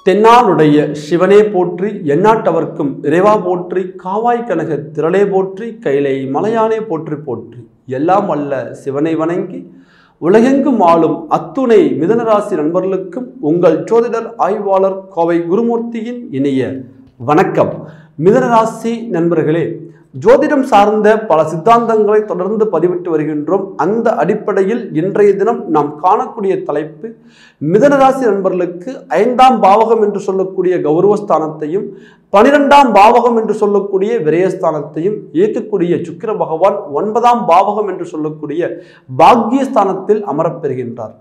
தென்னாளுடைய சிவனே போற்றி, எந்நாட்டவர்க்கும் இறைவா போற்றி, காவாய் கனக திரளே போற்றி, கைலை மலையானே போற்றி போற்றி. எல்லாம் அல்ல சிவனை வணங்கி உலகெங்கும் ஆளும் அத்துணை மிதுனராசி நண்பர்களுக்கும் உங்கள் ஜோதிடர் ஆய்வாளர் கோவை குருமூர்த்தியின் இனிய வணக்கம். மிதுனராசி நண்பர்களே, ஜோதிடம் சார்ந்த பல சித்தாந்தங்களை தொடர்ந்து பதிவிட்டு வருகின்றோம். அந்த அடிப்படையில் இன்றைய தினம் நாம் காணக்கூடிய தலைப்பு, மிதுனராசி நண்பர்களுக்கு 5ஆம் பாவகம் என்று சொல்லக்கூடிய கௌரவஸ்தானத்தையும் 12ஆம் பாவகம் என்று சொல்லக்கூடிய விரயஸ்தானத்தையும் இயக்கக்கூடிய சுக்கிர பகவான் 9ஆம் பாவகம் என்று சொல்லக்கூடிய பாக்கியஸ்தானத்தில் அமரப்பெறுகின்றார்.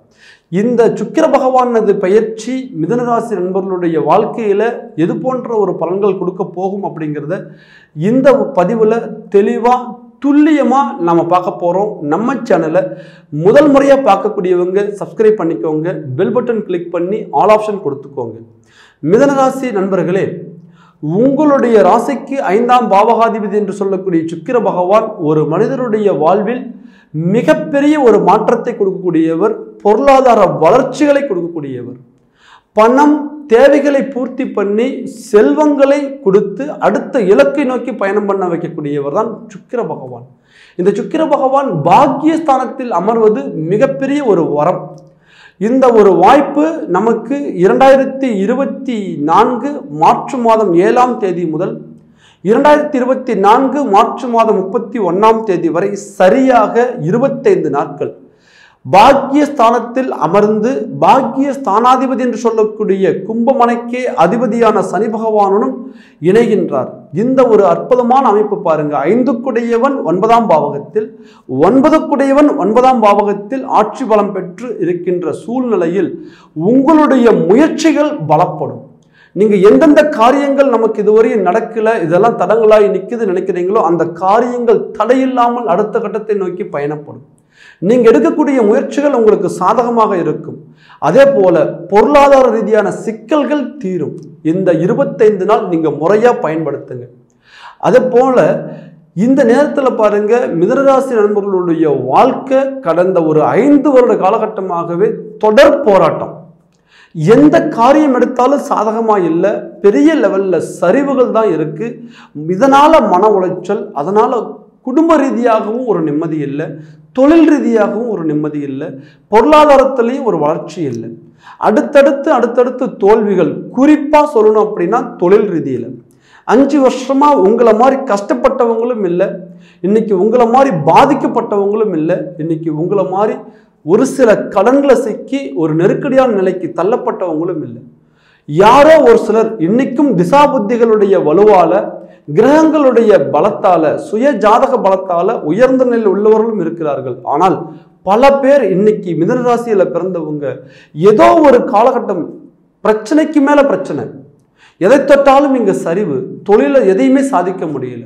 இந்த சுக்கிர பகவானது பயிற்சி மிதுனராசி நண்பர்களுடைய வாழ்க்கையில எது போன்ற ஒரு பலன்கள் கொடுக்க போகும் அப்படிங்கிறத இந்த பதிவுல தெளிவா துல்லியமா நாம பார்க்க போறோம். நம்ம சேனலை முதல் முறையா பார்க்கக்கூடியவங்க சப்ஸ்கிரைப் பண்ணிக்கோங்க, பெல் பட்டன் கிளிக் பண்ணி ஆல் ஆப்ஷன் கொடுத்துக்கோங்க. மிதுனராசி நண்பர்களே, உங்களுடைய ராசிக்கு 5ஆம் பாவகாதிபதி என்று சொல்லக்கூடிய சுக்கிர பகவான் ஒரு மனிதருடைய வாழ்வில் மிகப்பெரிய ஒரு மாற்றத்தை கொடுக்கக்கூடியவர், பொருளாதார வளர்ச்சிகளை கொடுக்கக்கூடியவர், பணம் தேவைகளை பூர்த்தி பண்ணி செல்வங்களை கொடுத்து அடுத்த இலக்கை நோக்கி பயணம் பண்ண வைக்கக்கூடியவர் தான் சுக்கிர பகவான். இந்த சுக்கிர பகவான் பாக்கியஸ்தானத்தில் அமர்வது மிகப்பெரிய ஒரு வரம். இந்த ஒரு வாய்ப்பு நமக்கு 2024 மார்ச் மாதம் 7ஆம் தேதி முதல் 2024 மார்ச் மாதம் 31ஆம் தேதி வரை சரியாக 25 நாட்கள் பாக்கியஸ்தானத்தில் அமர்ந்து பாக்கியஸ்தானாதிபதி என்று சொல்லக்கூடிய கும்பமனைக்கே அதிபதியான சனி பகவானுடன் இணைகின்றார். இந்த ஒரு அற்புதமான அமைப்பு பாருங்க. 5க்குடையவன் 9ஆம் பாவகத்தில், 9க்குடையவன் 9ஆம் பாவகத்தில் ஆட்சி பலம் பெற்று இருக்கின்ற சூழ்நிலையில் உங்களுடைய முயற்சிகள் பலப்படும். நீங்க எந்தெந்த காரியங்கள் நமக்கு இதுவரையும் நடக்கல, இதெல்லாம் தடங்களாய் நிற்குது நினைக்கிறீங்களோ அந்த காரியங்கள் தடையில்லாமல் அடுத்த கட்டத்தை நோக்கி பயணப்படும். நீங்க எடுக்கக்கூடிய முயற்சிகள் உங்களுக்கு சாதகமாக இருக்கும். அதே போல பொருளாதார ரீதியான சிக்கல்கள் தீரும். இந்த 25 நாள் நீங்க முறையா பயன்படுத்துங்க. அதே போல இந்த நேரத்தில் பாருங்க, மிதுனராசி நண்பர்களுடைய வாழ்க்கை கடந்த ஒரு 5 வருட காலகட்டமாகவே தொடர் போராட்டம். எந்த காரியம் எடுத்தாலும் சாதகமாக இல்லை, பெரிய லெவல்ல சரிவுகள் தான் இருக்கு. இதனால மன உளைச்சல், அதனால குடும்ப ரீதியாகவும் ஒரு நிம்மதி இல்லை, தொழில் ரீதியாகவும் ஒரு நிம்மதி இல்லை, பொருளாதாரத்திலையும் ஒரு வளர்ச்சி இல்லை. அடுத்தடுத்து தோல்விகள். குறிப்பா சொல்லணும் அப்படின்னா தொழில் ரீதியில் 5 வருஷமா உங்களை மாதிரி கஷ்டப்பட்டவங்களும் இல்லை, இன்னைக்கு உங்களை மாதிரி பாதிக்கப்பட்டவங்களும் இல்லை, இன்னைக்கு உங்களை மாதிரி ஒரு சில கடன்களை சிக்கி ஒரு நெருக்கடியான நிலைக்கு தள்ளப்பட்டவங்களும் இல்லை. யாரோ ஒரு சிலர் இன்னைக்கும் திசா புத்திகளுடைய வலுவால, கிரகங்களுடைய பலத்தால, சுய ஜாதக பலத்தால உயர்ந்த நிலையில் உள்ளவர்களும் இருக்கிறார்கள். ஆனால் பல பேர் இன்னைக்கு மிதுனராசியில பிறந்தவங்க ஏதோ ஒரு காலகட்டம் பிரச்சனைக்கு மேல பிரச்சனை, எதை தொட்டாலும் இங்க சரிவு, தொழில எதையுமே சாதிக்க முடியல.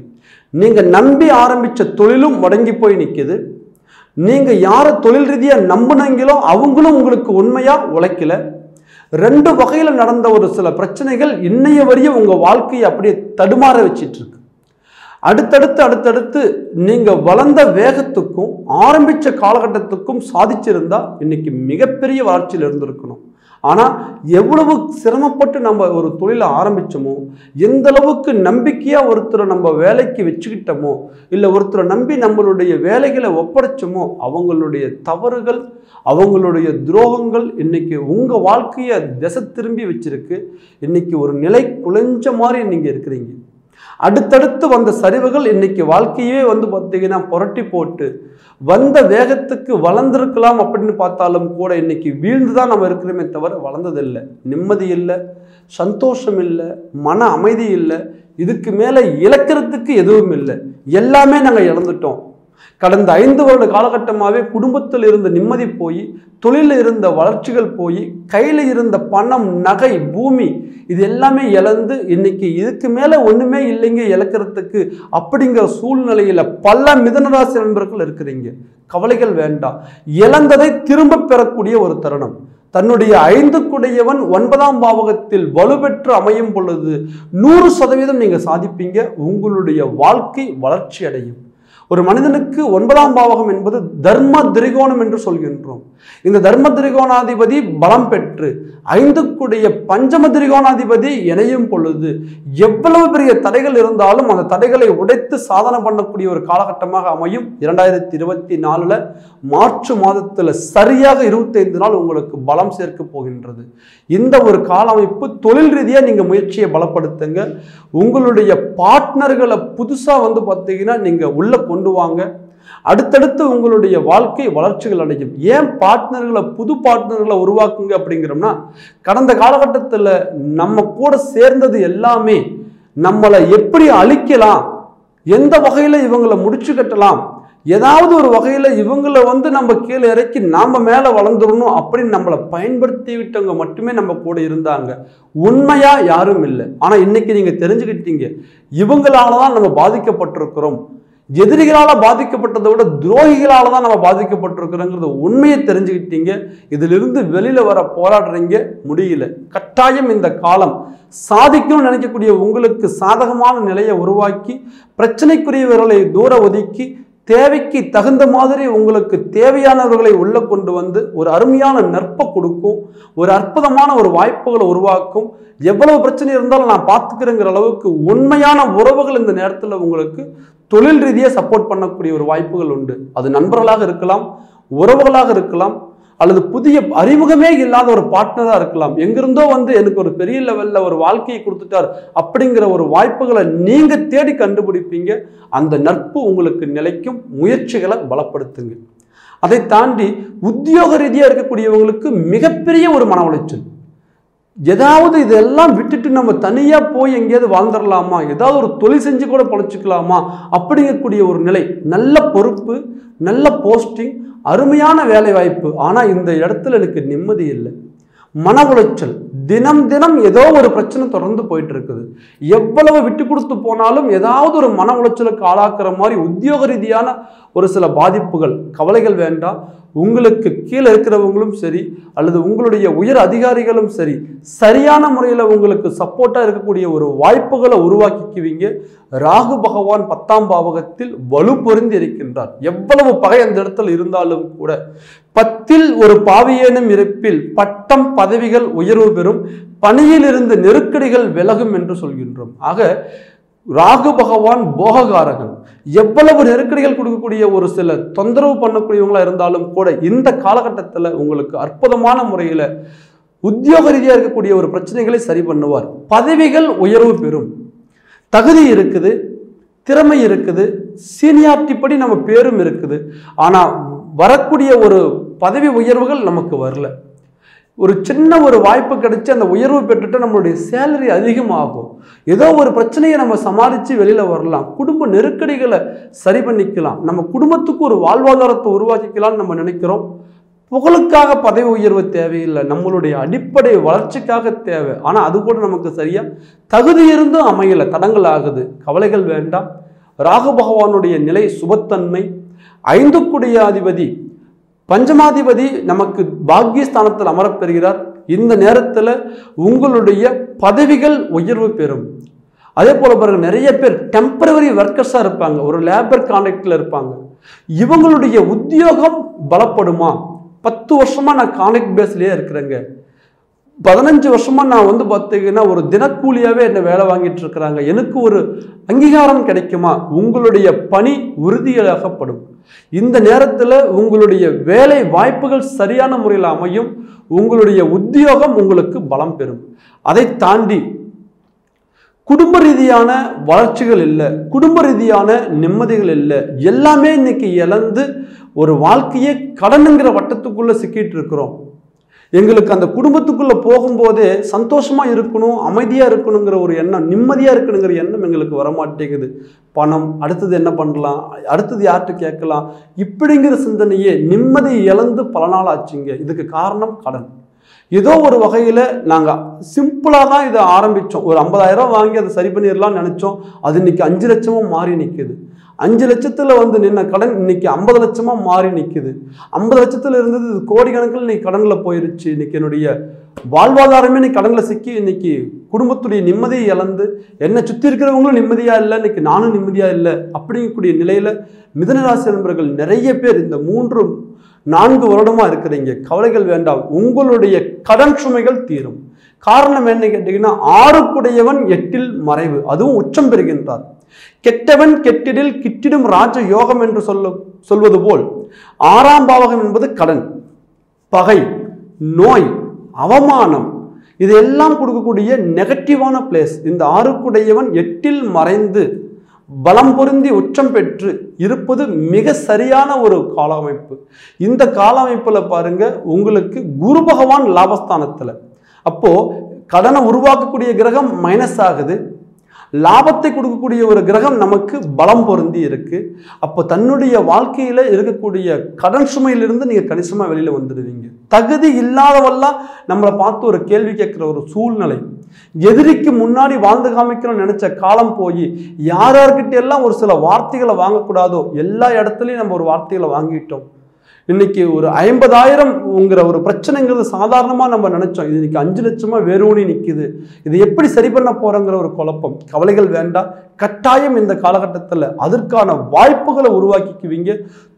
நீங்க நம்பி ஆரம்பிச்ச தொழிலும் முடங்கி போய் நிக்குது. நீங்க யார தொழில் ரீதியா நம்பினீங்களோ அவங்களும் உங்களுக்கு உண்மையா உழைக்கல. 2 வகையில நடந்த ஒரு சில பிரச்சனைகள் இன்னைய வரையும் உங்க வாழ்க்கையை அப்படியே தடுமாற வச்சிட்டு இருக்கு. அடுத்தடுத்து நீங்க வளர்ந்த வேகத்துக்கும் ஆரம்பிச்ச காலகட்டத்துக்கும் சாதிச்சிருந்தா இன்னைக்கு மிகப்பெரிய வளர்ச்சியில் இருந்திருக்கணும். ஆனா எவ்வளவு சிரமப்பட்டு நம்ம ஒரு தொழிலை ஆரம்பிச்சோமோ, எந்த அளவுக்கு நம்பிக்கையா ஒருத்தரை நம்ம வேலைக்கு வச்சுக்கிட்டோமோ, இல்லை ஒருத்தரை நம்பி நம்மளுடைய வேலைகளை ஒப்படைச்சோமோ, அவங்களுடைய தவறுகள், அவங்களுடைய துரோகங்கள் இன்னைக்கு உங்க வாழ்க்கையை திசை திரும்பி வச்சிருக்கு. இன்னைக்கு ஒரு நிலை குலைஞ்ச மாதிரி நீங்க இருக்கிறீங்க. அடுத்தடுத்து வந்த சரிவுகள் இன்னைக்கு வாழ்க்கையே பார்த்தீங்கன்னா புரட்டி போட்டு வந்த வேகத்துக்கு வளர்ந்துருக்கலாம் அப்படின்னு பார்த்தாலும் கூட இன்னைக்கு வீழ்ந்துதான் நம்ம இருக்கிறோமே தவிர வளர்ந்ததில்லை. நிம்மதி இல்லை, சந்தோஷம் இல்லை, மன அமைதி இல்லை, இதுக்கு மேலே இழக்கிறதுக்கு எதுவும் இல்லை. எல்லாமே நாங்கள் இழந்துட்டோம். கடந்த 5 வருட காலகட்டமாகவே குடும்பத்தில் இருந்த நிம்மதி போய், தொழிலில் இருந்த வளர்ச்சிகள் போய், கையில் இருந்த பணம், நகை, பூமி இது எல்லாமே இழந்து இன்னைக்கு இதுக்கு மேலே ஒன்றுமே இல்லைங்க இழக்கிறதுக்கு அப்படிங்கிற சூழ்நிலையில் பல மிதுனராசி நண்பர்கள் இருக்கிறீங்க. கவலைகள் வேண்டாம். இழந்ததை திரும்ப பெறக்கூடிய ஒரு தருணம். தன்னுடைய 5க்குடையவன் 9ஆம் பாவகத்தில் வலுப்பெற்று அமையும் பொழுது 100% நீங்க சாதிப்பீங்க. உங்களுடைய வாழ்க்கை வளர்ச்சி அடையும். ஒரு மனிதனுக்கு 9ஆம் பாவகம் என்பது தர்ம திரிகோணம் என்று சொல்கின்றோம். இந்த தர்ம திரிகோணாதிபதி பலம் பெற்று 5க்குடைய பஞ்சம திரிகோணாதிபதி இணையும் பொழுது எவ்வளவு பெரிய தடைகள் இருந்தாலும் அந்த தடைகளை உடைத்து சாதனை பண்ணக்கூடிய ஒரு காலகட்டமாக அமையும். 2024 மார்ச் மாதத்தில் சரியாக 25 நாள் உங்களுக்கு பலம் சேர்க்க போகின்றது. இந்த ஒரு கால அமைப்பு தொழில் ரீதியாக நீங்க முயற்சியை பலப்படுத்துங்க. உங்களுடைய பார்ட்னர்களை புதுசா பார்த்தீங்கன்னா நீங்க உள்ள கொண்டு வாங்க. அடுத்தடுத்து உங்களுடைய வாழ்க்கை வளர்ச்சிகள் அடையும். ஏன் புது பார்ட்னர்களை உருவாக்குங்க அப்படிங்கிறோம்னா, கடந்த காலகட்டத்தில் நம்ம கூட சேர்ந்தது எல்லாமே நம்மளை எப்படி அழிக்கலாம், எந்த வகையில இவங்களை முடிச்சு கட்டலாம், ஏதாவது ஒரு வகையில இவங்களை நம்ம கீழே இறக்கி நாம மேல வளர்ந்துடணும் அப்படின்னு நம்மளை பயன்படுத்தி விட்டவங்க மட்டுமே நம்ம கூட இருந்தாங்க. உண்மையா யாரும் இல்லை. ஆனா இன்னைக்கு நீங்க தெரிஞ்சுக்கிட்டீங்க, இவங்களாலதான் நம்ம பாதிக்கப்பட்டிருக்கிறோம். எதிரிகளால பாதிக்கப்பட்டதை விட துரோகிகளால தான் நம்ம பாதிக்கப்பட்டிருக்கிறோங்கிறத உண்மையை தெரிஞ்சுக்கிட்டீங்க. இதிலிருந்து வெளியில வர போராடுறீங்க, முடியல. கட்டாயம் இந்த காலம் சாதிக்கணும்னு நினைக்கக்கூடிய உங்களுக்கு சாதகமான நிலையை உருவாக்கி பிரச்சனைக்குரியவர்களை தூர ஒதுக்கி தேவைக்கு தகுந்த மாதிரி உங்களுக்கு தேவையானவர்களை உள்ள கொண்டு வந்து ஒரு அருமையான நற்பை கொடுக்கும், ஒரு அற்புதமான ஒரு வாய்ப்புகளை உருவாக்கும். எவ்வளவு பிரச்சனை இருந்தாலும் நான் பார்த்துக்கிறேங்கிற அளவுக்கு உண்மையான உறவுகள் இந்த நேரத்தில் உங்களுக்கு தொழில் ரீதியாக சப்போர்ட் பண்ணக்கூடிய ஒரு வாய்ப்புகள் உண்டு. அது நண்பர்களாக இருக்கலாம், உறவுகளாக இருக்கலாம், அல்லது புதிய அறிமுகமே இல்லாத ஒரு பார்ட்னராக இருக்கலாம். எங்கிருந்தோ எனக்கு ஒரு பெரிய லெவலில் ஒரு வாழ்க்கையை கொடுத்துட்டார் அப்படிங்கிற ஒரு வாய்ப்புகளை நீங்க தேடி கண்டுபிடிப்பீங்க. அந்த நட்பு உங்களுக்கு நிலைக்கும். முயற்சிகளை பலப்படுத்துங்க. அதை தாண்டி உத்தியோக ரீதியாக இருக்கக்கூடியவங்களுக்கு மிகப்பெரிய ஒரு மன உளைச்சல். ஏதாவது இதெல்லாம் விட்டுட்டு நம்ம தனியா போய் எங்கேயாவது வாழ்ந்துடலாமா, ஏதாவது ஒரு தொழில் செஞ்சு கூட பொழைச்சிக்கலாமா அப்படிங்கக்கூடிய ஒரு நிலை. நல்ல பொறுப்பு, நல்ல போஸ்டிங், அருமையான வேலை வாய்ப்பு. ஆனா இந்த இடத்துல எனக்கு நிம்மதி இல்லை, மன உளைச்சல். தினம் தினம் ஏதோ ஒரு பிரச்சனை தொடர்ந்து போயிட்டு இருக்குது. எவ்வளவு விட்டு கொடுத்து போனாலும் ஏதாவது ஒரு மன உளைச்சலுக்கு ஆளாக்குற மாதிரி உத்தியோக ரீதியான ஒரு சில பாதிப்புகள். கவலைகள் வேண்டாம். உங்களுக்கு கீழே இருக்கிறவங்களும் சரி அல்லது உங்களுடைய உயர் அதிகாரிகளும் சரி சரியான முறையில் உங்களுக்கு சப்போர்ட்டா இருக்கக்கூடிய ஒரு வாய்ப்புகளை உருவாக்கிக்குவீங்க. ராகு பகவான் 10ஆம் பாவகத்தில் வலு பொருந்தி இருக்கின்றார். எவ்வளவு பகை அந்த இடத்துல இருந்தாலும் கூட 10ல் ஒரு பாவியேனும் இருப்பில் பட்டம் பதவிகள் உயர்வு பெறும், பணியில் இருந்து நெருக்கடிகள் விலகும் என்று சொல்கின்றோம். ஆக ராகு பகவான் போககாரகன். எவ்வளவு நெருக்கடிகள் கொடுக்கக்கூடிய ஒரு சில தொந்தரவு பண்ணக்கூடியவங்களா இருந்தாலும் கூட இந்த காலகட்டத்தில் உங்களுக்கு அற்புதமான முறையில் உத்தியோக ரீதியாக இருக்கக்கூடிய ஒரு பிரச்சனைகளை சரி பண்ணுவார். பதவிகள் உயர்வு பெறும். தகுதி இருக்குது, திறமை இருக்குது, சீனியாரிட்டி படி நம்ம பேரும் இருக்குது. ஆனால் வரக்கூடிய ஒரு பதவி உயர்வுகள் நமக்கு வரல. ஒரு சின்ன ஒரு வாய்ப்பு கிடைச்சி அந்த உயர்வு பெற்றுட்டு நம்மளுடைய சேலரி அதிகமாகும். ஏதோ ஒரு பிரச்சனையை நம்ம சமாளித்து வெளியில் வரலாம். குடும்ப நெருக்கடிகளை சரி பண்ணிக்கலாம். நம்ம குடும்பத்துக்கு ஒரு வாழ்வாதாரத்தை உருவாக்கிக்கலாம்னு நம்ம நினைக்கிறோம். புகழுக்காக பதவி உயர்வு தேவையில்லை, நம்மளுடைய அடிப்படை வளர்ச்சிக்காக தேவை. ஆனால் அது கூட நமக்கு சரியா தகுதி இருந்தும் அமையலை, தடங்கள் ஆகுது. கவலைகள் வேண்டாம். ராகு பகவானுடைய நிலை சுபத்தன்மை. 5க்குடைய அதிபதி பஞ்சமாதிபதி நமக்கு பாக்கியஸ்தானத்தில் அமரப்பெறுகிறார். இந்த நேரத்தில் உங்களுடைய பதவிகள் உயர்வு பெறும். அதே போல பாருங்க, நிறைய பேர் டெம்பரவரி ஒர்க்கர்ஸாக இருப்பாங்க, ஒரு லேபர் கான்ட்ராக்டில் இருப்பாங்க. இவங்களுடைய உத்தியோகம் பலப்படுமா? 10 வருஷமா நான் கான்ட்ராக்ட் பேஸ்லேயே இருக்கிறேங்க, 15 வருஷமா நான் பார்த்தீங்கன்னா ஒரு தினக்கூலியாவே என்ன வேலை வாங்கிட்டு இருக்கிறாங்க, எனக்கு ஒரு அங்கீகாரம் கிடைக்குமா? உங்களுடைய பணி உறுதியாகப்படும். இந்த நேரத்தில் உங்களுடைய வேலை வாய்ப்புகள் சரியான முறையில் அமையும். உங்களுடைய உத்தியோகம் உங்களுக்கு பலம் பெறும். அதை தாண்டி குடும்ப ரீதியான வளர்ச்சிகள் இல்லை, குடும்ப ரீதியான நிம்மதிகள் இல்லை. எல்லாமே இன்னைக்கு இழந்து ஒரு வாழ்க்கையே கடனுங்கிற வட்டத்துக்குள்ள சிக்கிட்டு இருக்கிறோம். எங்களுக்கு அந்த குடும்பத்துக்குள்ள போகும்போதே சந்தோஷமா இருக்கணும், அமைதியா இருக்கணுங்கிற ஒரு எண்ணம், நிம்மதியா இருக்கணுங்கிற எண்ணம் எங்களுக்கு வரமாட்டேங்குது. பணம், அடுத்தது என்ன பண்ணலாம், அடுத்தது யார்கிட்ட கேட்கலாம், இப்படிங்கிற சிந்தனையே நிம்மதி இழந்து பல நாள் ஆச்சுங்க. இதுக்கு காரணம் கடன். ஏதோ ஒரு வகையில் நாங்கள் சிம்பிளாக தான் இதை ஆரம்பித்தோம். ஒரு 50,000 வாங்கி அதை சரி பண்ணிடலாம்னு நினச்சோம். அது இன்னைக்கு 5 லட்சமாக மாறி நிற்குது. 5 லட்சத்தில் நின்ன கடன் இன்னைக்கு 50 லட்சமாக மாறி நிற்குது. 50 லட்சத்தில் இருந்தது கோடிக்கணக்கில் இன்னைக்கு கடனில் போயிருச்சு. இன்னைக்கு என்னுடைய வாழ்வாதாரமே இன்னைக்கு கடனில் சிக்கி இன்னைக்கு குடும்பத்துடைய நிம்மதியை இழந்து, என்னை சுற்றி இருக்கிறவங்களும் நிம்மதியா இல்லை, இன்னைக்கு நானும் நிம்மதியா இல்லை அப்படிங்கக்கூடிய நிலையில மிதுனராசி நண்பர்கள் நிறைய பேர் இந்த 3-4 வருடமா இருக்கிறீங்க. கவலைகள் வேண்டாம், உங்களுடைய கடன் சுமைகள் தீரும். காரணம் என்ன கேட்டீங்கன்னா, 6 8 மறைவு, அதுவும் உச்சம் பெறுகின்றார். கெட்டவன் கெட்டிடில் கிட்டிடும் ராஜ யோகம் என்று சொல்வது போல் 6ஆம் பாவகம் என்பது கடன், பகை, நோய், அவமானம், இதெல்லாம் கொடுக்கக்கூடிய நெகட்டிவான பிளேஸ். இந்த 6 8 மறைந்து பலம் பொருந்தி உச்சம் பெற்று இருப்பது மிக சரியான ஒரு கால அமைப்பு. இந்த கால அமைப்புல பாருங்க, உங்களுக்கு குரு பகவான் லாபஸ்தானத்துல. அப்போ கடனை உருவாக்கக்கூடிய கிரகம் மைனஸ் ஆகுது, லாபத்தை கொடுக்கக்கூடிய ஒரு கிரகம் நமக்கு பலம் பொருந்தி இருக்கு. அப்போ தன்னுடைய வாழ்க்கையில இருக்கக்கூடிய கடன் சுமையிலிருந்து நீங்க கணிசமா வெளியில வந்துடுவீங்க. தகுதி இல்லாதவெல்லாம் நம்மளை பார்த்து ஒரு கேள்வி கேட்கிற ஒரு சூழ்நிலை, எதிரிக்கு முன்னாடி வாழ்ந்து காமிக்கணும்னு நினைச்ச காலம் போய் யார்கிட்ட எல்லாம் ஒரு சில வார்த்தைகளை வாங்கக்கூடாதோ எல்லா இடத்துலையும் நம்ம ஒரு வார்த்தைகளை வாங்கிட்டோம். இன்னைக்கு ஒரு 50,000ங்கிற ஒரு பிரச்சனைங்கிறது சாதாரணமா நம்ம நினைச்சோம், இது இன்னைக்கு 5 லட்சமா வேரூனி நிற்குது. இது எப்படி சரி பண்ண போறோங்கிற ஒரு குழப்பம். கவலைகள் வேண்டாம், கட்டாயம் இந்த காலகட்டத்தில் அதற்கான வாய்ப்புகளை உருவாக்கிக்குவீங்க.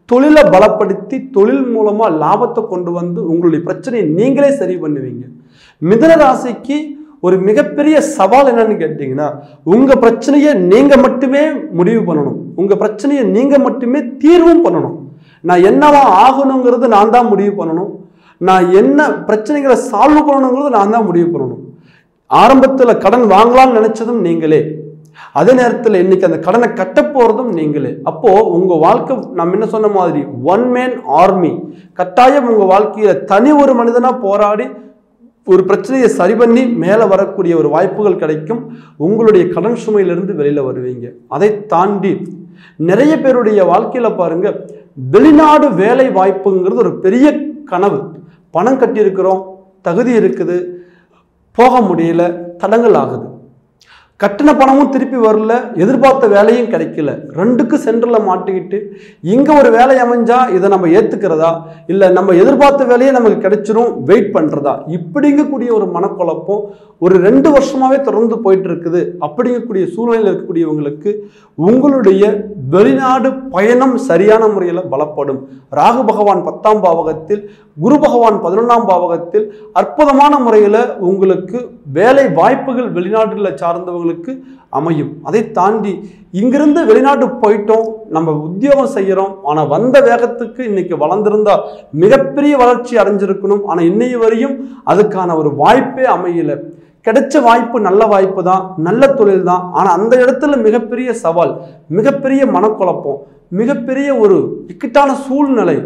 தொழிலை பலப்படுத்தி தொழில் மூலமா லாபத்தை கொண்டு வந்து உங்களுடைய பிரச்சனையை நீங்களே சரி பண்ணுவீங்க. மிதுன ராசிக்கு ஒரு மிகப்பெரிய சவால் என்னன்னு கேட்டீங்கன்னா, உங்க பிரச்சனையை நீங்க மட்டுமே முடிவு பண்ணணும், உங்க பிரச்சனையை நீங்க மட்டுமே தீர்வும் பண்ணணும். நான் என்னவா ஆகணுங்கிறது நான் தான் முடிவு பண்ணணும், நான் என்ன பிரச்சனைகளை சால்வ் பண்ணணுங்கிறது நான் தான் முடிவு பண்ணணும். ஆரம்பத்தில் கடன் வாங்கலாம்னு நினைச்சதும் நீங்களே, அதே நேரத்தில் இன்னைக்கு அந்த கடனை கட்ட போறதும் நீங்களே. அப்போ உங்க வாழ்க்கை நம்ம என்ன சொன்ன மாதிரி ஒன் மேன் ஆர்மி. கட்டாயம் உங்க வாழ்க்கையில தனி ஒரு மனிதனா போராடி ஒரு பிரச்சனையை சரி பண்ணி மேலே வரக்கூடிய ஒரு வாய்ப்புகள் கிடைக்கும். உங்களுடைய கடன் சுமையிலிருந்து வெளியில வருவீங்க. அதை தாண்டி நிறைய பேருடைய வாழ்க்கையில பாருங்க, வெளிநாடு வேலை வாய்ப்புங்கிறது ஒரு பெரிய கனவு. பணம் கட்டியிருக்கிறோம், தகுதி இருக்குது, போக முடியல, தடங்கள் ஆகுது. கட்டின பணமும் திருப்பி வரல, எதிர்பார்த்த வேலையும் கிடைக்கல. ரெண்டுக்கு சென்டரில் மாட்டிக்கிட்டு இங்கே ஒரு வேலை அமைஞ்சா இதை நம்ம ஏற்றுக்கிறதா, இல்லை நம்ம எதிர்பார்த்த வேலையே நமக்கு கிடைச்சிரும் வெயிட் பண்ணுறதா, இப்படிங்கக்கூடிய ஒரு மனக்குழப்பம் ஒரு 2 வருஷமாகவே தொடர்ந்து போயிட்டு இருக்குது. அப்படிங்கக்கூடிய சூழ்நிலையில் இருக்கக்கூடியவங்களுக்கு உங்களுடைய வெளிநாடு பயணம் சரியான முறையில் பலப்படும். ராகு பகவான் 10ஆம் பாவகத்தில், குரு பகவான் 11ஆம் பாவகத்தில் அற்புதமான முறையில் உங்களுக்கு வேலை வாய்ப்புகள் வெளிநாட்டில் சார்ந்தவங்களுக்கு அமையும். அதை தாண்டி இங்கிருந்து வெளிநாட்டு போயிட்டோம், நம்ம உத்தியோகம் செய்கிறோம், ஆனால் வந்த வேகத்துக்கு இன்னைக்கு வளர்ந்திருந்தா மிகப்பெரிய வளர்ச்சி அடைஞ்சிருக்கணும். ஆனால் இன்னைய வரையும் அதுக்கான ஒரு வாய்ப்பே அமையல. கிடைச்ச வாய்ப்பு நல்ல வாய்ப்பு தான், நல்ல தொழில் தான், ஆனால் அந்த இடத்துல மிகப்பெரிய சவால், மிகப்பெரிய மனக்குழப்பம், மிகப்பெரிய ஒரு இக்கட்டான சூழ்நிலை.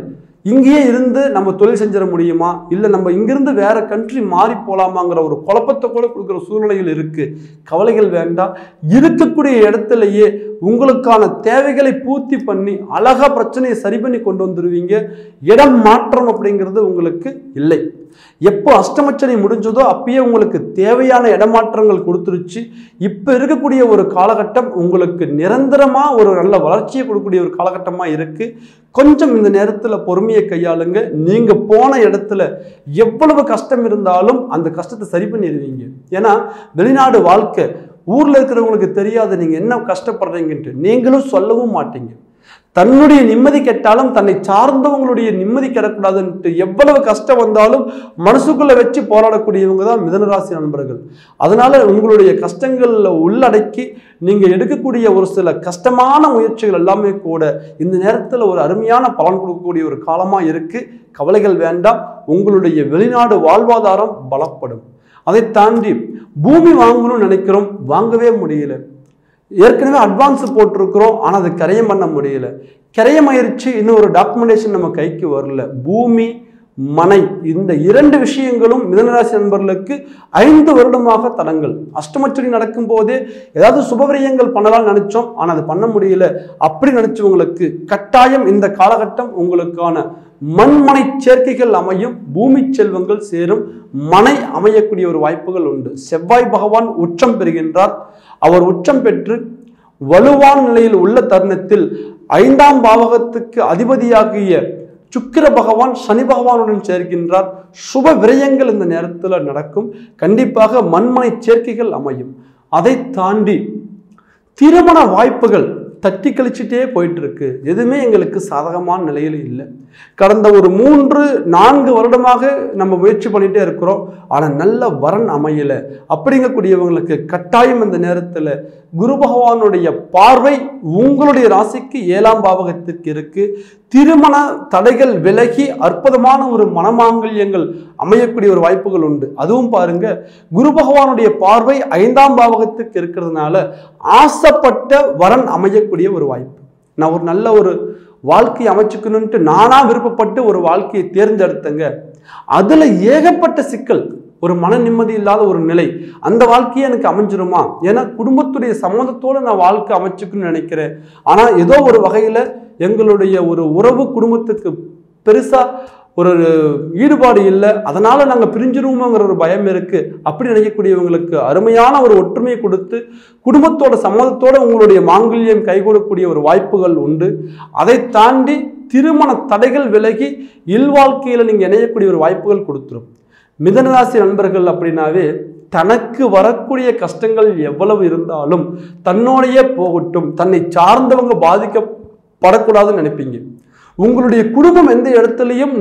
இங்கேயே இருந்து நம்ம தொழில் செஞ்சிட முடியுமா, இல்லை நம்ம இங்கிருந்து வேற கண்ட்ரி மாறி போகலாமாங்கிற ஒரு குழப்பத்தை கூட கொடுக்குற சூழ்நிலைகள் இருக்கு. கவலைகள் வேண்டாம், இருக்கக்கூடிய இடத்துலையே உங்களுக்கான தேவைகளை பூர்த்தி பண்ணி அழகா பிரச்சனையை சரி பண்ணி கொண்டு வந்துடுவீங்க. இடம் மாற்றம் அப்படிங்கிறது உங்களுக்கு இல்லை. எப்போ அஷ்டமச்சனை முடிஞ்சதோ அப்பயே உங்களுக்கு தேவையான இடமாற்றங்கள் கொடுத்துருச்சு. இப்போ இருக்கக்கூடிய ஒரு காலகட்டம் உங்களுக்கு நிரந்தரமா ஒரு நல்ல வளர்ச்சியை கொடுக்கக்கூடிய ஒரு காலகட்டமா இருக்கு. கொஞ்சம் இந்த நேரத்தில் பொறுமையை கையாளுங்க. நீங்க போன இடத்துல எவ்வளவு கஷ்டம் இருந்தாலும் அந்த கஷ்டத்தை சரி பண்ணிடுவீங்க. ஏன்னா வெளிநாடு வாழ்க்கை ஊர்ல இருக்கிறவங்களுக்கு தெரியாது நீங்க என்ன கஷ்டப்படுறீங்கன்ட்டு, நீங்களும் சொல்லவும் மாட்டீங்க. தன்னுடைய நிம்மதி கெட்டாலும் தன்னை சார்ந்தவங்களுடைய நிம்மதி கெடக்கூடாதுன்ட்டு எவ்வளவு கஷ்டம் வந்தாலும் மனசுக்குள்ள வச்சு போராடக்கூடியவங்க தான் மிதுனராசி நண்பர்கள். அதனால உங்களுடைய கஷ்டங்கள்ல உள்ளடக்கி நீங்க எடுக்கக்கூடிய ஒரு சில கஷ்டமான முயற்சிகள் எல்லாமே கூட இந்த நேரத்தில் ஒரு அருமையான பலன் கொடுக்கக்கூடிய ஒரு காலமா இருக்கு. கவலைகள் வேண்டாம், உங்களுடைய வெளிநாடு வாழ்வாதாரம் பலப்படும். அதை தாண்டி பூமி வாங்கணும்னு நினைக்கிறோம், வாங்கவே முடியல. ஏற்கனவே அட்வான்ஸ் போட்டிருக்கிறோம், ஆனால் அது கரையம் பண்ண முடியல. கரையமாயிருச்சு, இன்னும் ஒரு டாக்குமெண்டேஷன் நம்ம கைக்கு வரல. பூமி மனை இந்த 2 விஷயங்களும் மிதுனராசி நண்பர்களுக்கு 5 வருடமாக தடங்கள். அஷ்டமச்சனி நடக்கும் போதே ஏதாவது சுபவிரயங்கள் பண்ணலாம்னு நினைச்சோம், ஆனால் அது பண்ண முடியல. அப்படி நினைச்சவங்களுக்கு கட்டாயம் இந்த காலகட்டம் உங்களுக்கான மண்மனை சேர்க்கைகள் அமையும், பூமி செல்வங்கள் சேரும், மனை அமையக்கூடிய ஒரு வாய்ப்புகள் உண்டு. செவ்வாய் பகவான் உச்சம் பெறுகின்றார். அவர் உச்சம் பெற்று வலுவான நிலையில் உள்ள தருணத்தில் 5ஆம் பாவகத்துக்கு அதிபதியாகிய சுக்கிர பகவான் சனி பகவானுடன் சேர்க்கின்றார். சுப விரயங்கள் இந்த நேரத்தில் நடக்கும். கண்டிப்பாக மண்மனை சேர்க்கைகள் அமையும். அதை தாண்டி திருமண வாய்ப்புகள் தட்டி கழிச்சுட்டே போயிட்டு இருக்கு. எதுவுமே எங்களுக்கு சாதகமான நிலையில் இல்லை. கடந்த ஒரு 3-4 வருடமாக நம்ம முயற்சி பண்ணிட்டே இருக்கிறோம். ஆனால் நல்ல வரன் அமையல. அப்படிங்கக்கூடியவங்களுக்கு கட்டாயம் இந்த நேரத்தில் குரு பகவானுடைய பார்வை உங்களுடைய ராசிக்கு 7ஆம் பாவகத்திற்கு இருக்கு. திருமண தடைகள் விலகி அற்புதமான ஒரு மனமாங்கல்யங்கள் அமையக்கூடிய ஒரு வாய்ப்புகள் உண்டு. அதுவும் பாருங்க, குரு பகவானுடைய பார்வை 5ஆம் பாவகத்துக்கு இருக்கிறதுனால ஆசைப்பட்ட வரன் அமையக்கூடிய ஒரு வாய்ப்பு. நான் ஒரு நல்ல ஒரு வாழ்க்கையை அமைச்சுக்கணும்ட்டு நானா விருப்பப்பட்டு ஒரு வாழ்க்கையை தேர்ந்தெடுத்தங்க. அதுல ஏகப்பட்ட சிக்கல், ஒரு மன நிம்மதி இல்லாத ஒரு நிலை. அந்த வாழ்க்கையை எனக்கு அமைஞ்சிருமா? ஏன்னா குடும்பத்துடைய சம்மதத்தோடு நான் வாழ்க்கை அமைச்சுக்கணும்னு நினைக்கிறேன். ஆனா ஏதோ ஒரு வகையில எங்களுடைய ஒரு உறவு குடும்பத்துக்கு பெருசா ஒரு ஈடுபாடு இல்லை, அதனால நாங்கள் பிரிஞ்சிருவோங்கிற ஒரு பயம் இருக்கு. அப்படி நினைக்கக்கூடியவங்களுக்கு அருமையான ஒரு ஒற்றுமையை கொடுத்து குடும்பத்தோட சம்மதத்தோட உங்களுடைய மாங்கல்யம் கைகூடக்கூடிய ஒரு வாய்ப்புகள் உண்டு. அதை தாண்டி திருமண தடைகள் விலகி இல்வாழ்க்கையில நீங்க இணையக்கூடிய ஒரு வாய்ப்புகள் கொடுத்துரும். மிதனராசி நண்பர்கள் அப்படின்னாவே தனக்கு வரக்கூடிய கஷ்டங்கள் எவ்வளவு இருந்தாலும் தன்னோடையே போகட்டும், தன்னை சார்ந்தவங்க பாதிக்கப்படக்கூடாதுன்னு நினைப்பீங்க. உங்களுடைய குடும்பம் எந்த இடத்துலையும்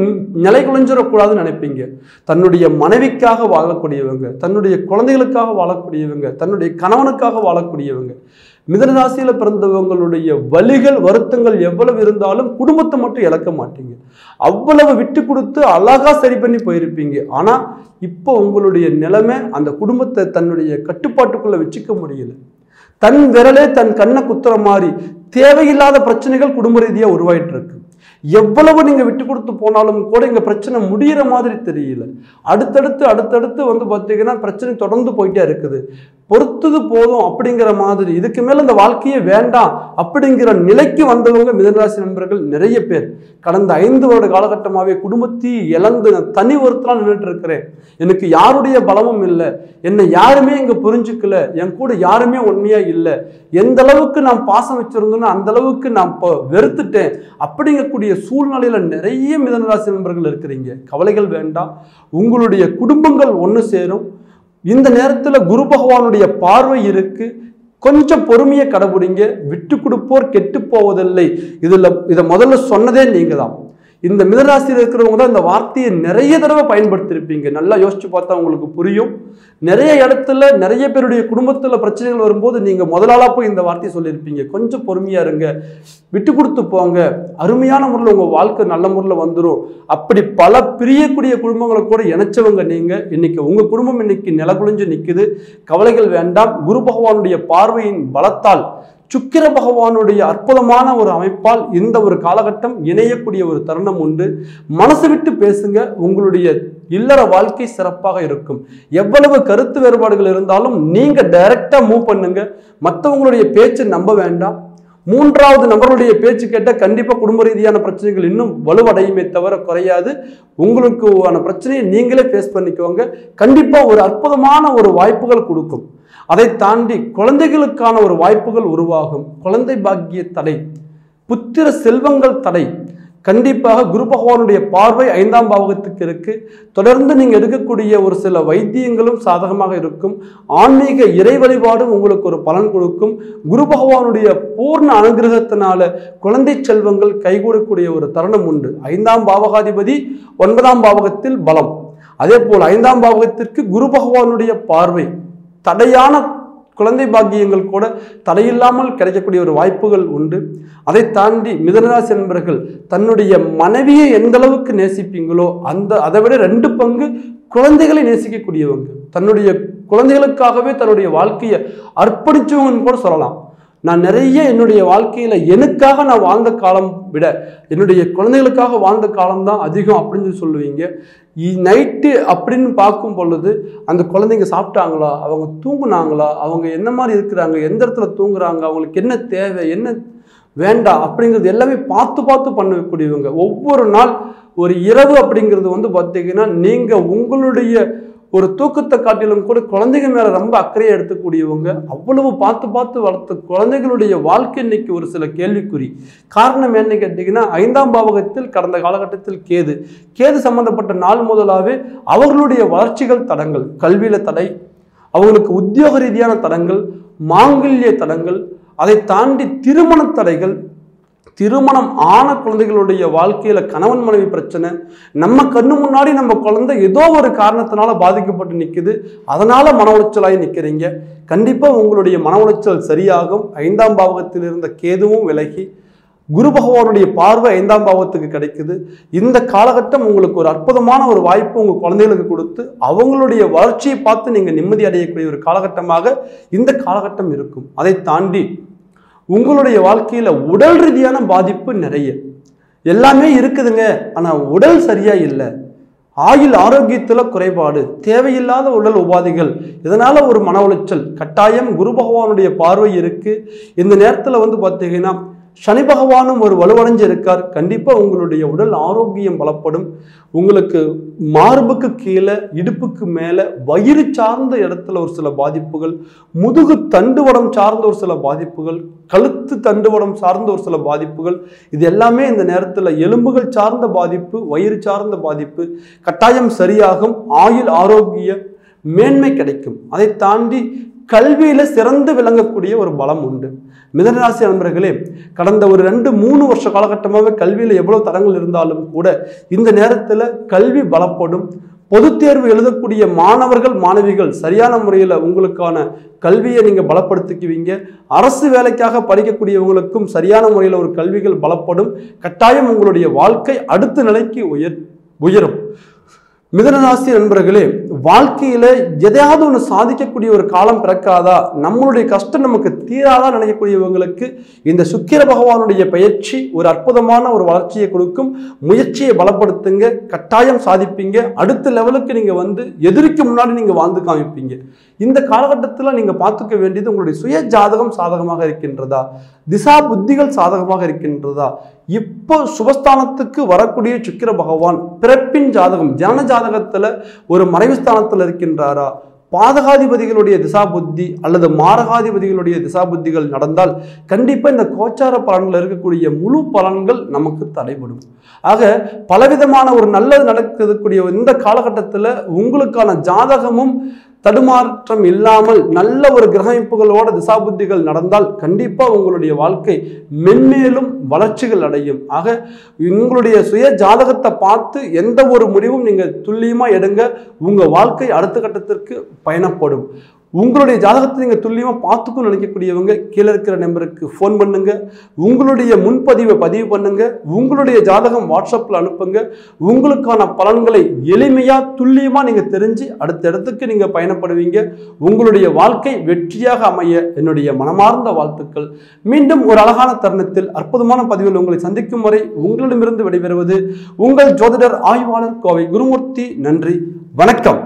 நிலை குலைஞ்சிடக்கூடாதுன்னு நினைப்பீங்க. தன்னுடைய மனைவிக்காக வாழக்கூடியவங்க, தன்னுடைய குழந்தைகளுக்காக வாழக்கூடியவங்க, தன்னுடைய கணவனுக்காக வாழக்கூடியவங்க. மிதனராசியில பிறந்தவங்களுடைய வலிகள் வருத்தங்கள் எவ்வளவு இருந்தாலும் குடும்பத்தை மட்டும் இழக்க மாட்டீங்க. அவ்வளவு விட்டு கொடுத்து அழகா சரி பண்ணி போயிருப்பீங்க. ஆனா இப்போ உங்களுடைய நிலைமை அந்த குடும்பத்தை தன்னுடைய கட்டுப்பாட்டுக்குள்ள வச்சுக்க முடியல. தன் விரலே தன் கண்ணை குத்துற மாதிரி தேவையில்லாத பிரச்சனைகள் குடும்ப ரீதியா உருவாயிட்டு இருக்கு. எவ்வளவு நீங்க விட்டு கொடுத்து போனாலும் கூட இங்க பிரச்சனை முடிகிற மாதிரி தெரியல. அடுத்தடுத்து வந்து பார்த்தீங்கன்னா பிரச்சனை தொடர்ந்து போயிட்டே இருக்குது. பொறுத்தது போதும் அப்படிங்கிற மாதிரி, இதுக்கு மேல இந்த வாழ்க்கையே வேண்டாம் அப்படிங்கிற நிலைக்கு வந்தவங்க மிதனராசி நண்பர்கள் நிறைய பேர். கடந்த 5 வருட காலகட்டமாகவே குடும்பத்தை இழந்து தனி ஒருத்தராக நின்றுட்டு இருக்கிறேன். எனக்கு யாருடைய பலமும் இல்லை, என்னை யாருமே இங்க புரிஞ்சுக்கல, என் கூட யாருமே உண்மையா இல்லை, எந்த அளவுக்கு நான் பாசம் வச்சிருந்தோன்னு அந்த அளவுக்கு நான் இப்போ வெறுத்துட்டேன் அப்படிங்கக்கூடிய சூழ்நிலையில நிறைய மிதனராசி நண்பர்கள் இருக்கிறீங்க. கவலைகள் வேண்டாம், உங்களுடைய குடும்பங்கள் ஒன்று சேரும். இந்த நேரத்தில் குரு பகவானுடைய பார்வை இருக்கு. கொஞ்சம் பொறுமையை கடைபிடிங்க. விட்டு கொடுப்போர் கெட்டு போவதில்லை. இதை முதல்ல சொன்னதே நீங்க தான். இந்த மிதனராசியில் இருக்கிறவங்க தான் இந்த வார்த்தையை நிறைய தடவை பயன்படுத்தியிருப்பீங்க. நல்லா யோசிச்சு பார்த்தா உங்களுக்கு புரியும். நிறைய இடத்துல நிறைய பேருடைய குடும்பத்தில் பிரச்சனைகள் வரும்போது நீங்க முதலாளா போய் இந்த வார்த்தையை சொல்லியிருப்பீங்க. கொஞ்சம் பொறுமையா இருங்க, விட்டு கொடுத்து போங்க, அருமையான முறையில் உங்க வாழ்க்கை நல்ல முறையில் வந்துடும். அப்படி பல பிரியக்கூடிய குடும்பங்களை கூட இணைச்சவங்க நீங்க. இன்னைக்கு உங்க குடும்பம் இன்னைக்கு நிலகுலைஞ்சு நிற்குது. கவலைகள் வேண்டாம். குரு பகவானுடைய பார்வையின் பலத்தால், சுக்கிர பகவானுடைய அற்புதமான ஒரு அமைப்பால் இந்த ஒரு காலகட்டம் இணையக்கூடிய ஒரு தருணம் உண்டு. மனசு விட்டு பேசுங்க. உங்களுடைய இல்லற வாழ்க்கை சிறப்பாக இருக்கும். எவ்வளவு கருத்து வேறுபாடுகள் இருந்தாலும் நீங்க டைரக்டா மூவ் பண்ணுங்க. மற்றவங்களுடைய பேச்சு நம்ப வேண்டாம். 3வது நபருடைய பேச்சு கேட்டால் கண்டிப்பா குடும்ப ரீதியான பிரச்சனைகள் இன்னும் வலுவடையுமே தவிர குறையாது. உங்களுக்கு பிரச்சனையை நீங்களே ஃபேஸ் பண்ணிக்கோங்க. கண்டிப்பா ஒரு அற்புதமான ஒரு வாய்ப்புகள் கொடுக்கும். அதை தாண்டி குழந்தைகளுக்கான ஒரு வாய்ப்புகள் உருவாகும். குழந்தை பாக்கிய தடை, புத்திர செல்வங்கள் தடை, கண்டிப்பாக குரு பகவானுடைய பார்வை 5ஆம் பாவகத்துக்கு இருக்கு. தொடர்ந்து நீங்க எடுக்கக்கூடிய ஒரு சில வைத்தியங்களும் சாதகமாக இருக்கும். ஆன்மீக இறை வழிபாடும் உங்களுக்கு ஒரு பலன் கொடுக்கும். குரு பகவானுடைய பூர்ண அனுகிரகத்தினால குழந்தை செல்வங்கள் கைகூடக்கூடிய ஒரு தருணம் உண்டு. 5ஆம் பாவகாதிபதி 9ஆம் பாவகத்தில் பலம். அதே போல் 5ஆம் பாவகத்திற்கு குரு பகவானுடைய பார்வை. தடையான குழந்தை பாக்கியங்கள் கூட தடையில்லாமல் கிடைக்கக்கூடிய ஒரு வாய்ப்புகள் உண்டு. அதை தாண்டி மிதனராசி நண்பர்கள் தன்னுடைய மனைவியை எந்த அளவுக்கு நேசிப்பீங்களோ அதை விட 2 பங்கு குழந்தைகளை நேசிக்கக்கூடியவங்க. தன்னுடைய குழந்தைகளுக்காகவே தன்னுடைய வாழ்க்கையை அர்ப்பணிச்சவங்கன்னு கூட சொல்லலாம். நான் நிறைய என்னுடைய வாழ்க்கையில எனக்காக நான் வாழ்ந்த காலம் விட என்னுடைய குழந்தைகளுக்காக வாழ்ந்த காலம்தான் அதிகம் அப்படின்னு சொல்லுவீங்க. நைட்டு அப்படின்னு பார்க்கும் பொழுது அந்த குழந்தைங்க சாப்பிட்டாங்களா, அவங்க தூங்குனாங்களா, அவங்க என்ன மாதிரி இருக்கிறாங்க, எந்த இடத்துல தூங்குறாங்க, அவங்களுக்கு என்ன தேவை, என்ன வேண்டாம் அப்படிங்கிறது எல்லாமே பார்த்து பண்ணக்கூடியவங்க. ஒவ்வொரு நாள் ஒரு இரவு அப்படிங்கிறது வந்து பார்த்தீங்கன்னா நீங்க உங்களுடைய ஒரு தூக்கத்தை காட்டிலும் கூட குழந்தைங்க மேல ரொம்ப அக்கறையை எடுத்துக்கூடியவங்க. அவ்வளவு பார்த்து பார்த்து வளர்த்த குழந்தைகளுடைய வாழ்க்கை இன்னைக்கு ஒரு சில கேள்விக்குறி. காரணம் என்னன்னு கேட்டீங்கன்னா, 5ஆம் பாவகத்தில் கடந்த காலகட்டத்தில் கேது சம்பந்தப்பட்ட நாள் முதலாவே அவர்களுடைய வளர்ச்சிகள் தடங்கள், கல்வியில தடை, அவங்களுக்கு உத்தியோக ரீதியான தடங்கள், மாங்கல்ய தடங்கள், அதை தாண்டி திருமண தடைகள், திருமணம் ஆன குழந்தைகளுடைய வாழ்க்கையில கணவன் மனைவி பிரச்சனை, நம்ம கண்ணு முன்னாடி நம்ம குழந்தை ஏதோ ஒரு காரணத்தினால பாதிக்கப்பட்டு நிற்குது, அதனால மன உளைச்சலாகி நிற்கிறீங்க. கண்டிப்பா உங்களுடைய மன உளைச்சல் சரியாகும். 5ஆம் பாவகத்தில் இருந்த கேதுவும் விலகி குரு பகவானுடைய பார்வை 5ஆம் பாவத்துக்கு கிடைக்குது. இந்த காலகட்டம் உங்களுக்கு ஒரு அற்புதமான ஒரு வாய்ப்பு உங்க குழந்தைகளுக்கு கொடுத்து அவங்களுடைய வளர்ச்சியை பார்த்து நீங்க நிம்மதி அடையக்கூடிய ஒரு காலகட்டமாக இந்த காலகட்டம் இருக்கும். அதை தாண்டி உங்களுடைய வாழ்க்கையில உடல் ரீதியான பாதிப்பு நிறைய எல்லாமே இருக்குதுங்க. ஆனா உடல் சரியா இல்லை, ஆயுள் ஆரோக்கியத்துல குறைபாடு, தேவையில்லாத உடல் உபாதைகள், இதனால ஒரு மன உளைச்சல். கட்டாயம் குரு பகவானுடைய பார்வை இருக்கு. இந்த நேரத்துல பார்த்தீங்கன்னா சனி பகவானும் ஒரு வலுவடைஞ்சு இருக்கார். கண்டிப்பா உங்களுடைய உடல் ஆரோக்கியம் பலப்படும். உங்களுக்கு மார்புக்கு கீழே, இடுப்புக்கு மேல, வயிறு சார்ந்த இடத்துல ஒரு சில பாதிப்புகள், முதுகு தண்டுவடம் சார்ந்த ஒரு சில பாதிப்புகள், கழுத்து தண்டுவடம் சார்ந்த ஒரு சில பாதிப்புகள், இது எல்லாமே இந்த நேரத்துல எலும்புகள் சார்ந்த பாதிப்பு, வயிறு சார்ந்த பாதிப்பு கட்டாயம் சரியாகும். ஆயுள் ஆரோக்கிய மேன்மை கிடைக்கும். அதை தாண்டி கல்வியில சிறந்து விளங்கக்கூடிய ஒரு பலம் உண்டு. மிதனராசி நண்பர்களே, கடந்த ஒரு 2-3 வருஷ காலகட்டமாக கல்வியில எவ்வளவு தடங்கள் இருந்தாலும் கூட இந்த நேரத்துல கல்வி பலப்படும். பொது தேர்வு எழுதக்கூடிய மாணவர்கள் மாணவிகள் சரியான முறையில் உங்களுக்கான கல்வியை நீங்க பலப்படுத்திக்குவீங்க. அரசு வேலைக்காக படிக்கக்கூடியவங்களுக்கும் சரியான முறையில் ஒரு கல்விகள் பலப்படும். கட்டாயம் உங்களுடைய வாழ்க்கை அடுத்த நிலைக்கு உயரும். மிதனராசி நண்பர்களே, வாழ்க்கையில எதையாவது ஒன்று சாதிக்கக்கூடிய ஒரு காலம் பிறக்காதா, நம்மளுடைய கஷ்டம் நமக்கு தீராதா நினைக்கக்கூடியவங்களுக்கு இந்த சுக்கிர பகவானுடைய பயிற்சி ஒரு அற்புதமான ஒரு வளர்ச்சியை கொடுக்கும். முயற்சியை பலப்படுத்துங்க, கட்டாயம் சாதிப்பீங்க. அடுத்த லெவலுக்கு நீங்க எதிரிக்கு முன்னாடி நீங்க வாழ்ந்து காமிப்பீங்க. இந்த காலகட்டத்தில் நீங்க பார்த்துக்க வேண்டியது உங்களுடைய சுய ஜாதகம் சாதகமாக இருக்கின்றதா, திசா புத்திகள் சாதகமாக இருக்கின்றதா. இப்போ சுபஸ்தானத்துக்கு வரக்கூடிய சுக்கிர பகவான் பிறப்பின் ஜாதகம் ஜனன ஜாதகத்துல ஒரு மறைவு ஸ்தானத்தில் இருக்கின்றாரா, பாதகாதிபதிகளுடைய திசா புத்தி அல்லது மாரகாதிபதிகளுடைய திசா புத்திகள் நடந்தால் கண்டிப்பா இந்த கோச்சார பலன்கள் இருக்கக்கூடிய முழு பலன்கள் நமக்கு தடைபடும். ஆக பலவிதமான ஒரு நல்லது நடக்கக்கூடிய இந்த காலகட்டத்தில் உங்களுக்கான ஜாதகமும் தடுமாற்றம் இல்லாமல் நல்ல ஒரு கிரகமைப்புகளோட திசாபுத்திகள் நடந்தால் கண்டிப்பா உங்களுடைய வாழ்க்கை மென்மேலும் வளர்ச்சிகள் அடையும். ஆக உங்களுடைய சுய ஜாதகத்தை பார்த்து எந்த ஒரு முடிவும் நீங்க துல்லியமா எடுங்க, உங்க வாழ்க்கை அடுத்த கட்டத்திற்கு பயணப்படும். உங்களுடைய ஜாதகத்தை நீங்க துல்லியமா பார்த்துக்கணும்னு நினைக்கக்கூடியவங்க கீழே இருக்கிற நம்பருக்கு ஃபோன் பண்ணுங்க, உங்களுடைய முன்பதிவை பதிவு பண்ணுங்க, உங்களுடைய ஜாதகம் வாட்ஸ்அப்ல அனுப்புங்க. உங்களுக்கான பலன்களை எளிமையா துல்லியமா நீங்க தெரிஞ்சு அடுத்த இடத்துக்கு நீங்க பயணப்படுவீங்க. உங்களுடைய வாழ்க்கை வெற்றியாக அமைய என்னுடைய மனமார்ந்த வாழ்த்துக்கள். மீண்டும் ஒரு அழகான தருணத்தில் அற்புதமான பதிவில் உங்களை சந்திக்கும் வரை உங்களிடமிருந்து விடைபெறுவது உங்கள் ஜோதிடர் ஆய்வாளர் கோவை குருமூர்த்தி. நன்றி, வணக்கம்.